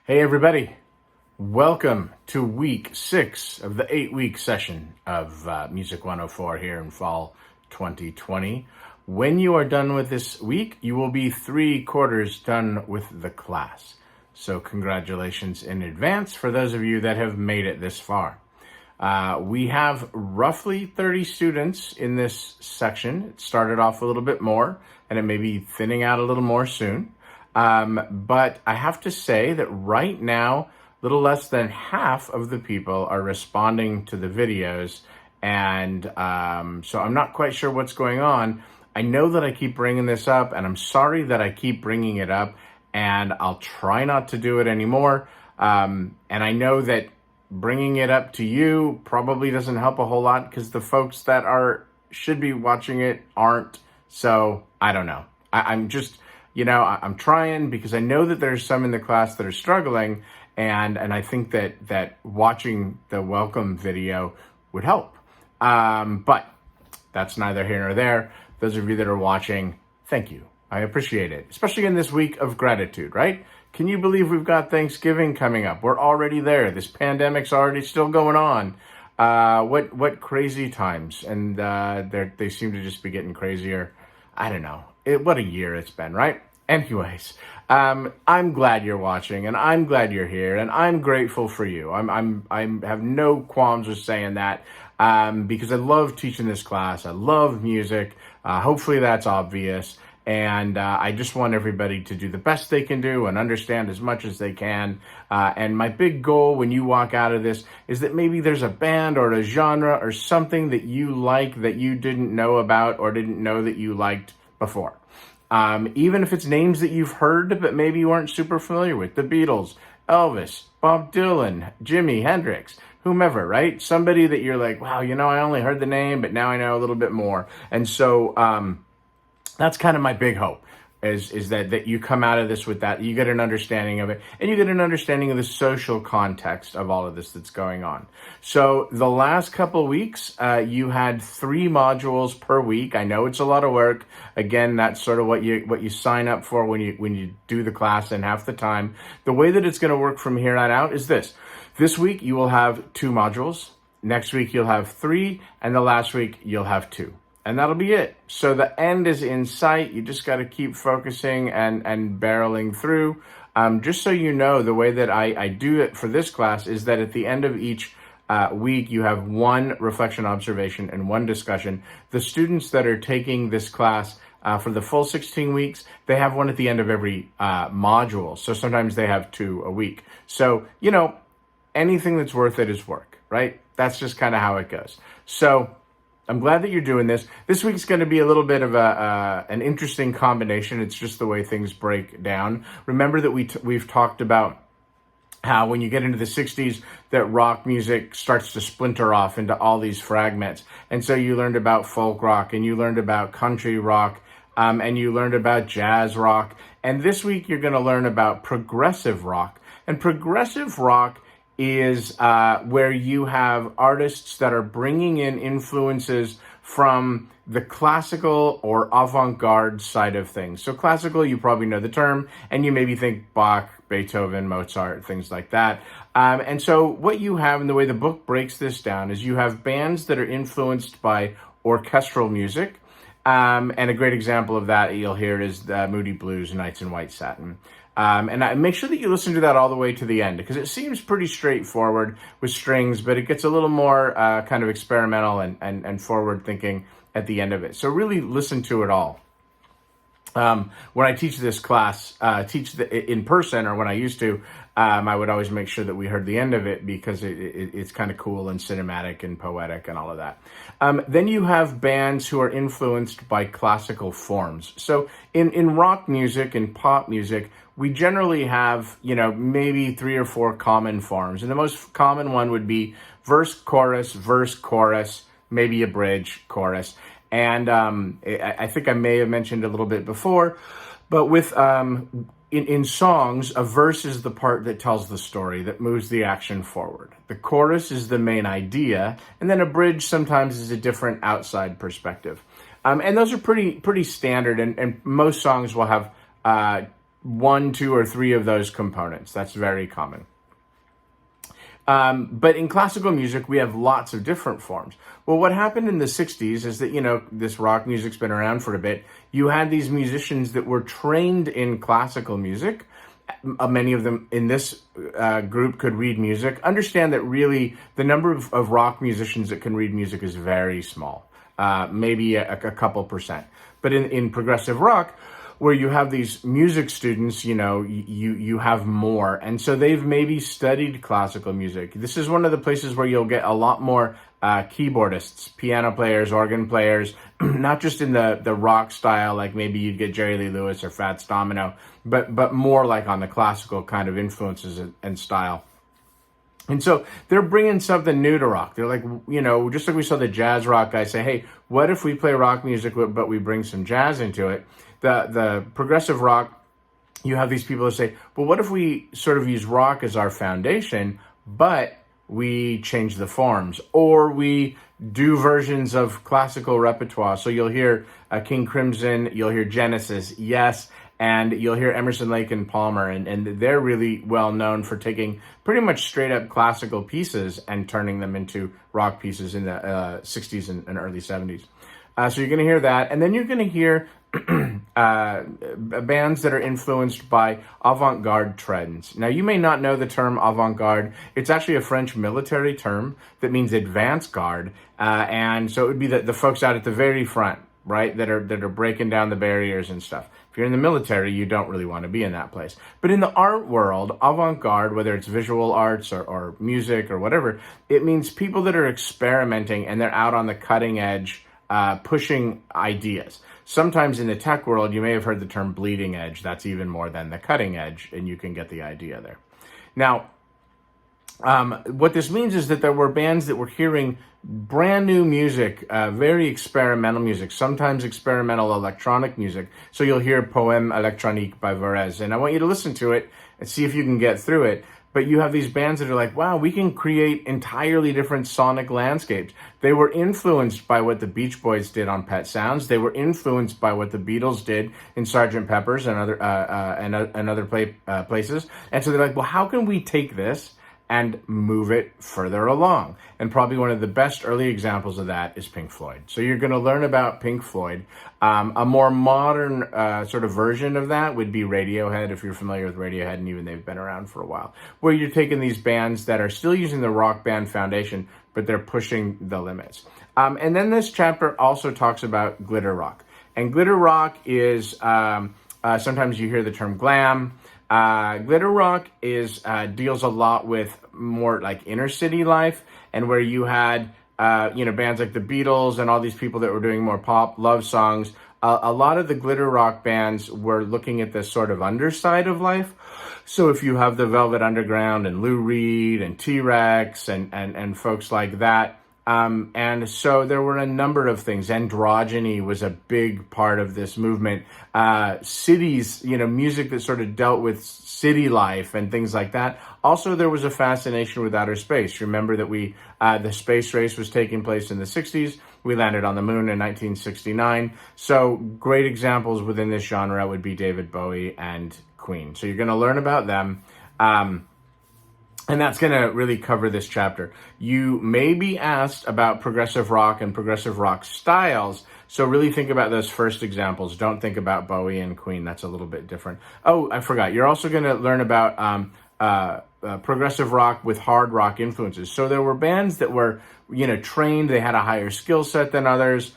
Hey everybody, welcome to week 6 of the 8-week session of Music 104 here in fall 2020. When you are done with this week, you will be 3/4 done with the class. So congratulations in advance for those of you that have made it this far. We have roughly 30 students in this section. It started off a little bit more and it may be thinning out a little more soon. But I have to say that right now, a little less than half of the people are responding to the videos. And so I'm not quite sure what's going on. I know that I keep bringing this up, and I'm sorry that I keep bringing it up, and I'll try not to do it anymore. And I know that bringing it up to you probably doesn't help a whole lot because the folks that should be watching it aren't. So I don't know. I'm just... I'm trying because I know that there's some in the class that are struggling, and I think that watching the welcome video would help. But that's neither here nor there. Those of you that are watching, thank you. I appreciate it, especially in this week of gratitude, right? Can you believe we've got Thanksgiving coming up? We're already there. This pandemic's already still going on. What crazy times, and they seem to just be getting crazier. I don't know. What a year it's been, right? Anyways, I'm glad you're watching, and I'm glad you're here, and I'm grateful for you. I have no qualms with saying that because I love teaching this class. I love music. Hopefully that's obvious, and I just want everybody to do the best they can do and understand as much as they can. And my big goal when you walk out of this is that maybe there's a band or a genre or something that you like that you didn't know about or didn't know that you liked before. Even if it's names that you've heard but maybe you weren't super familiar with. The Beatles, Elvis, Bob Dylan, Jimi Hendrix, whomever, right? Somebody that you're like, wow, I only heard the name, but now I know a little bit more. And so that's kind of my big hope. Is that you come out of this with that, you get an understanding of it, and you get an understanding of the social context of all of this that's going on. So the last couple of weeks, you had 3 modules per week. I know it's a lot of work. Again, that's sort of what you sign up for when you do the class in half the time. The way that it's going to work from here on out is this. This week, you will have 2 modules. Next week, you'll have 3, and the last week, you'll have 2. And that'll be it. So the end is in sight. You just got to keep focusing and barreling through. Just so you know, the way that I do it for this class is that at the end of each week, you have 1 reflection observation and 1 discussion. The students that are taking this class for the full 16 weeks, they have 1 at the end of every module. So sometimes they have 2 a week. So, anything that's worth it is work, right? That's just kind of how it goes. So I'm glad that you're doing this. This week's going to be a little bit of an interesting combination. It's just the way things break down. Remember that we've talked about how when you get into the 60s, that rock music starts to splinter off into all these fragments. And so you learned about folk rock, and you learned about country rock, and you learned about jazz rock. And this week, you're going to learn about progressive rock. And progressive rock is where you have artists that are bringing in influences from the classical or avant-garde side of things. So classical, you probably know the term, and you maybe think Bach, Beethoven, Mozart, things like that. And so what you have, and the way the book breaks this down, is you have bands that are influenced by orchestral music. And a great example of that you'll hear is the Moody Blues, Nights in White Satin. And make sure that you listen to that all the way to the end, because it seems pretty straightforward with strings, but it gets a little more kind of experimental and forward thinking at the end of it. So really listen to it all. When I teach this class, in person, or when I used to, I would always make sure that we heard the end of it because it's kind of cool and cinematic and poetic and all of that. Then you have bands who are influenced by classical forms. So in rock music and pop music, we generally have, maybe 3 or 4 common forms. And the most common one would be verse, chorus, maybe a bridge, chorus. And I think I may have mentioned a little bit before, but with in songs, a verse is the part that tells the story, that moves the action forward. The chorus is the main idea, and then a bridge sometimes is a different outside perspective. And those are pretty standard, and most songs will have one, two, or three of those components. That's very common. But in classical music, we have lots of different forms. Well, what happened in the 60s is that, this rock music's been around for a bit. You had these musicians that were trained in classical music. Many of them in this group could read music. Understand that really the number of rock musicians that can read music is very small, maybe a couple percent. But in progressive rock, where you have these music students, you have more. And so they've maybe studied classical music. This is one of the places where you'll get a lot more keyboardists, piano players, organ players, not just in the rock style, like maybe you'd get Jerry Lee Lewis or Fats Domino, but more like on the classical kind of influences and style. And so they're bringing something new to rock. They're like, just like we saw the jazz rock guy say, hey, what if we play rock music, but we bring some jazz into it? The progressive rock, you have these people who say, well, what if we sort of use rock as our foundation, but we change the forms, or we do versions of classical repertoire? So you'll hear King Crimson, you'll hear Genesis, yes, and you'll hear Emerson, Lake and Palmer, and they're really well known for taking pretty much straight up classical pieces and turning them into rock pieces in the 60s and early 70s. So you're going to hear that, and then you're going to hear bands that are influenced by avant-garde trends. Now, you may not know the term avant-garde. It's actually a French military term that means advance guard, and so it would be the folks out at the very front, right, that are breaking down the barriers and stuff. If you're in the military, you don't really want to be in that place. But in the art world, avant-garde, whether it's visual arts or music or whatever, it means people that are experimenting and they're out on the cutting edge, pushing ideas. Sometimes in the tech world, you may have heard the term bleeding edge. That's even more than the cutting edge, and you can get the idea there. Now, what this means is that there were bands that were hearing brand new music, very experimental music, sometimes experimental electronic music. So you'll hear Poème électronique by Varese, and I want you to listen to it and see if you can get through it. But you have these bands that are like, wow, we can create entirely different sonic landscapes. They were influenced by what the Beach Boys did on Pet Sounds. They were influenced by what the Beatles did in Sgt. Pepper's and other places. And so they're like, well, how can we take this and move it further along? And probably one of the best early examples of that is Pink Floyd. So you're going to learn about Pink Floyd. A more modern sort of version of that would be Radiohead, if you're familiar with Radiohead, and even they've been around for a while, where you're taking these bands that are still using the rock band foundation, but they're pushing the limits. And then this chapter also talks about glitter rock. And glitter rock is, sometimes you hear the term glam. Glitter rock is deals a lot with more like inner city life, and where you had bands like the Beatles and all these people that were doing more pop love songs. A lot of the glitter rock bands were looking at this sort of underside of life. So if you have the Velvet Underground and Lou Reed and T-Rex and folks like that. And so there were a number of things. Androgyny was a big part of this movement. Cities, music that sort of dealt with city life and things like that. Also, there was a fascination with outer space. Remember that the space race was taking place in the 60s. We landed on the moon in 1969. So great examples within this genre would be David Bowie and Queen. So you're going to learn about them. And that's going to really cover this chapter. You may be asked about progressive rock and progressive rock styles. So really think about those first examples. Don't think about Bowie and Queen. That's a little bit different. Oh, I forgot. You're also going to learn about progressive rock with hard rock influences. So there were bands that were, trained. They had a higher skill set than others.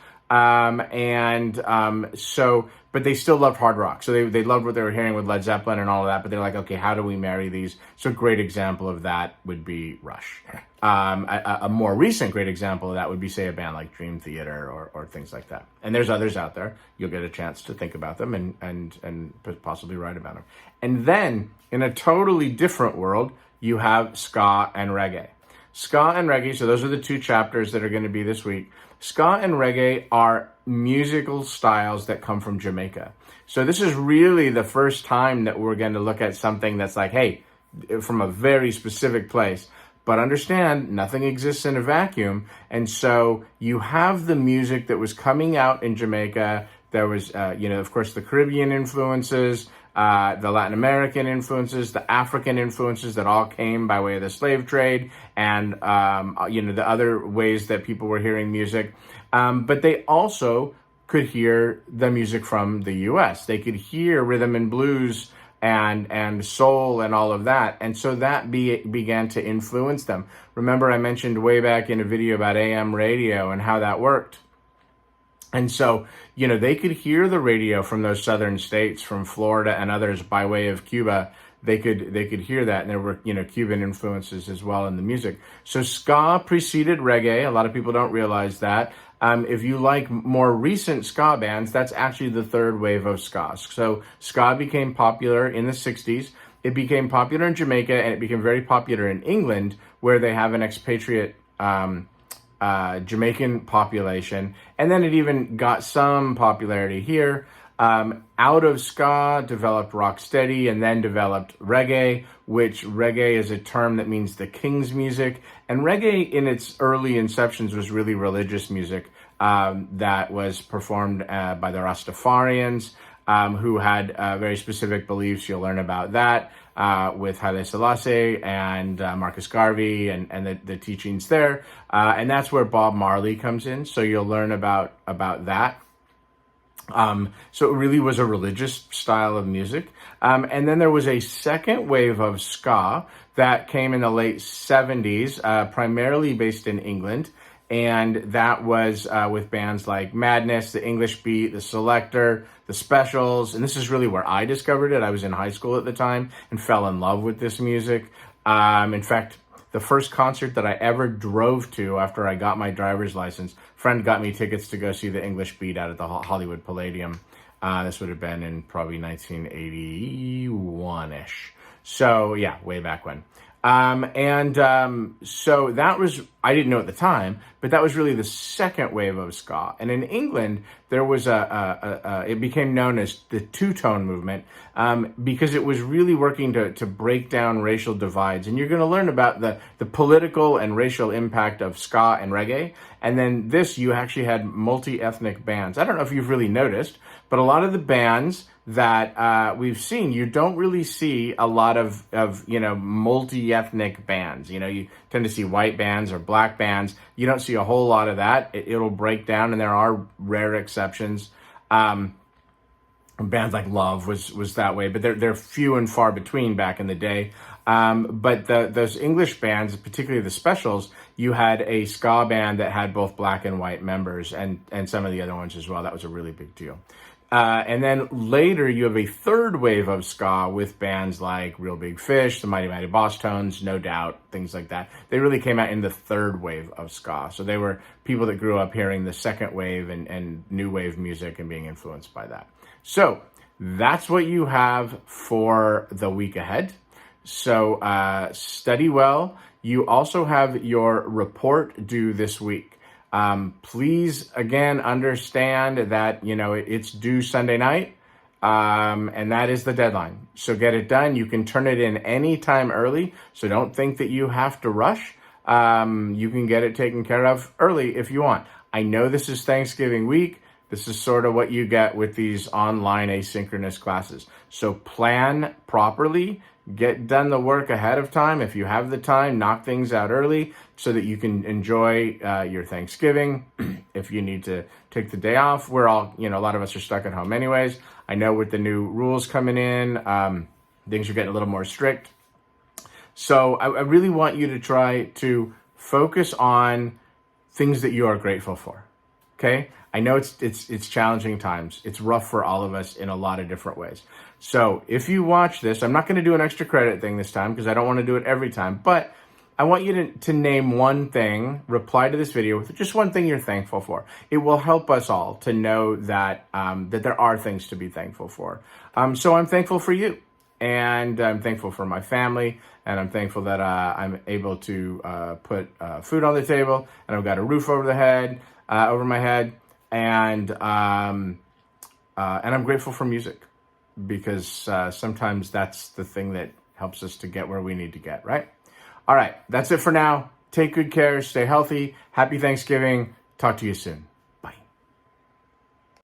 But they still loved hard rock. So they loved what they were hearing with Led Zeppelin and all of that, but they're like, okay, how do we marry these? So a great example of that would be Rush. A more recent great example of that would be, say, a band like Dream Theater or things like that. And there's others out there. You'll get a chance to think about them and possibly write about them. And then, in a totally different world, you have ska and reggae. Ska and reggae, so those are the two chapters that are going to be this week. Ska and reggae are musical styles that come from Jamaica. So this is really the first time that we're going to look at something that's like, hey, from a very specific place. But understand, nothing exists in a vacuum. And so you have the music that was coming out in Jamaica. There was, of course, the Caribbean influences. the Latin American influences, the African influences that all came by way of the slave trade, and the other ways that people were hearing music. But they also could hear the music from the U.S. They could hear rhythm and blues and soul and all of that. And so that began to influence them. Remember, I mentioned way back in a video about AM radio and how that worked. And so, they could hear the radio from those southern states, from Florida and others by way of Cuba. They could hear that, and there were, Cuban influences as well in the music. So ska preceded reggae. A lot of people don't realize that. If you like more recent ska bands, that's actually the third wave of ska. So ska became popular in the 60s. It became popular in Jamaica, and it became very popular in England, where they have an expatriate Jamaican population. And then it even got some popularity here. Out of ska developed rocksteady, and then developed reggae, which reggae is a term that means the king's music. And reggae in its early inceptions was really religious music that was performed by the Rastafarians, who had very specific beliefs. You'll learn about that with Haile Selassie and Marcus Garvey and the teachings there. And that's where Bob Marley comes in. So you'll learn about that. So it really was a religious style of music. And then there was a second wave of ska that came in the late 70s, primarily based in England. And that was with bands like Madness, the English Beat, the Selector, the Specials. And this is really where I discovered it. I was in high school at the time and fell in love with this music. In fact, the first concert that I ever drove to after I got my driver's license, friend got me tickets to go see the English Beat out at the Hollywood Palladium. This would have been in probably 1981-ish. So yeah, way back when. So that was, I didn't know at the time, but that was really the second wave of ska. And in England, there was it became known as the two-tone movement, because it was really working to break down racial divides. And you're going to learn about the political and racial impact of ska and reggae. And then you actually had multi-ethnic bands. I don't know if you've really noticed, but a lot of the bands that we've seen, you don't really see a lot of multi-ethnic bands. You tend to see white bands or black bands. You don't see a whole lot of that. It'll break down, and there are rare exceptions. Bands like Love was that way, but they're few and far between back in the day. But those English bands, particularly the Specials, you had a ska band that had both black and white members, and some of the other ones as well. That was a really big deal. And then later you have a third wave of ska with bands like Real Big Fish, the Mighty Mighty Boss Tones, No Doubt, things like that. They really came out in the third wave of ska. So they were people that grew up hearing the second wave and new wave music and being influenced by that. So that's what you have for the week ahead. So study well. You also have your report due this week. Please, again, understand that, it's due Sunday night, and that is the deadline. So get it done. You can turn it in anytime early, so don't think that you have to rush. You can get it taken care of early if you want. I know this is Thanksgiving week. This is sort of what you get with these online asynchronous classes. So plan properly. Get done the work ahead of time. If you have the time, knock things out early so that you can enjoy your Thanksgiving. If you need to take the day off, we're all, a lot of us are stuck at home anyways. I know with the new rules coming in, things are getting a little more strict. So I really want you to try to focus on things that you are grateful for. Okay? I know it's challenging times. It's rough for all of us in a lot of different ways. So if you watch this, I'm not going to do an extra credit thing this time because I don't want to do it every time, but I want you to name one thing, reply to this video with just one thing you're thankful for. It will help us all to know that that there are things to be thankful for. So I'm thankful for you, and I'm thankful for my family, and I'm thankful that I'm able to put food on the table, and I've got a roof over my head, and I'm grateful for music, because sometimes that's the thing that helps us to get where we need to get, right? All right, that's it for now. Take good care, stay healthy. Happy Thanksgiving. Talk to you soon.